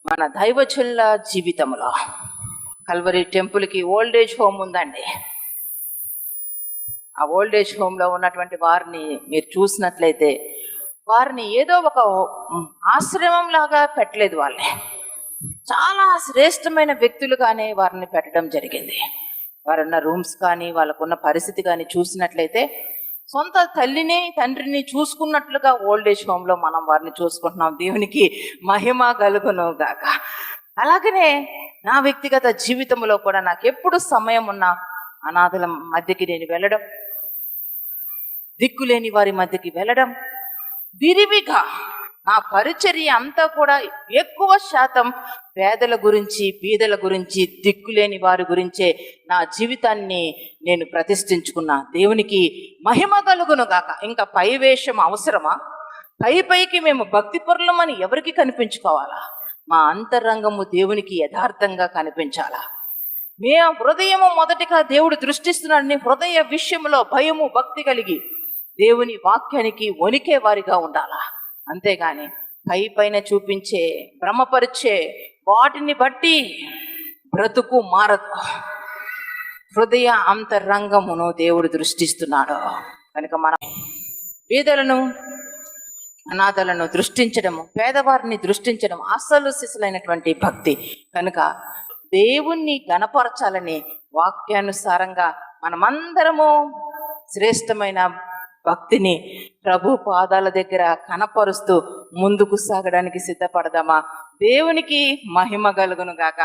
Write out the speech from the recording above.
మన దైవజనుల జీవితంలో కల్వరి టెంపుల్కి ఓల్డేజ్ హోమ్ ఉందండి. ఆ ఓల్డేజ్ హోమ్లో ఉన్నటువంటి వారిని మీరు చూసినట్లయితే వారిని ఏదో ఒక ఆశ్రమం లాగా పెట్టలేదు. వాళ్ళని చాలా శ్రేష్టమైన వ్యక్తులుగానే వారిని పెట్టడం జరిగింది. వారున్న రూమ్స్ కానీ వాళ్ళకున్న పరిస్థితి కానీ చూసినట్లయితే సొంత తల్లిని తండ్రిని చూసుకున్నట్లుగా ఓల్డేజ్ హోమ్లో మనం వారిని చూసుకుంటున్నాం. దేవునికి మహిమ కలుగును గాక. అలాగనే నా వ్యక్తిగత జీవితంలో కూడా నాకు ఎప్పుడు సమయం ఉన్నా అనాథల మధ్యకి నేను వెళ్ళడం, దిక్కులేని వారి మధ్యకి వెళ్ళడం, విరివిగా నా పరిచర్య అంతా కూడా ఎక్కువ శాతం పేదల గురించి, బీదల గురించి, దిక్కులేని వారి గురించే నా జీవితాన్ని నేను ప్రతిష్ఠించుకున్నా. దేవునికి మహిమ కలుగును గాక. ఇంకా పై వేషం అవసరమా? పైకి మేము భక్తి పరులమని ఎవరికి కనిపించుకోవాలా? మా అంతరంగము దేవునికి యథార్థంగా కనిపించాలా? మే హృదయము మొదటిగా దేవుడు దృష్టిస్తున్నాడని హృదయ విషయంలో భయము భక్తి కలిగి దేవుని వాక్యానికి వణికే వారిగా ఉండాలా. అంతేగాని పైన చూపించే భ్రమపరిచే వాటిని బట్టి బ్రతుకు మారదు. హృదయ అంతరంగమును దేవుడు దృష్టిస్తున్నాడు. కనుక మనం బీదలను, అనాథలను దృష్టించడము, పేదవారిని దృష్టించడం అసలు సిసలైనటువంటి భక్తి. కనుక దేవుణ్ణి గణపరచాలని వాక్యానుసారంగా మనమందరము శ్రేష్టమైన భక్తిని ప్రభు పాదాల దగ్గర కనపరుస్తూ ముందుకు సాగడానికి సిద్ధపడదామా? దేవునికి మహిమ కలుగును గాక.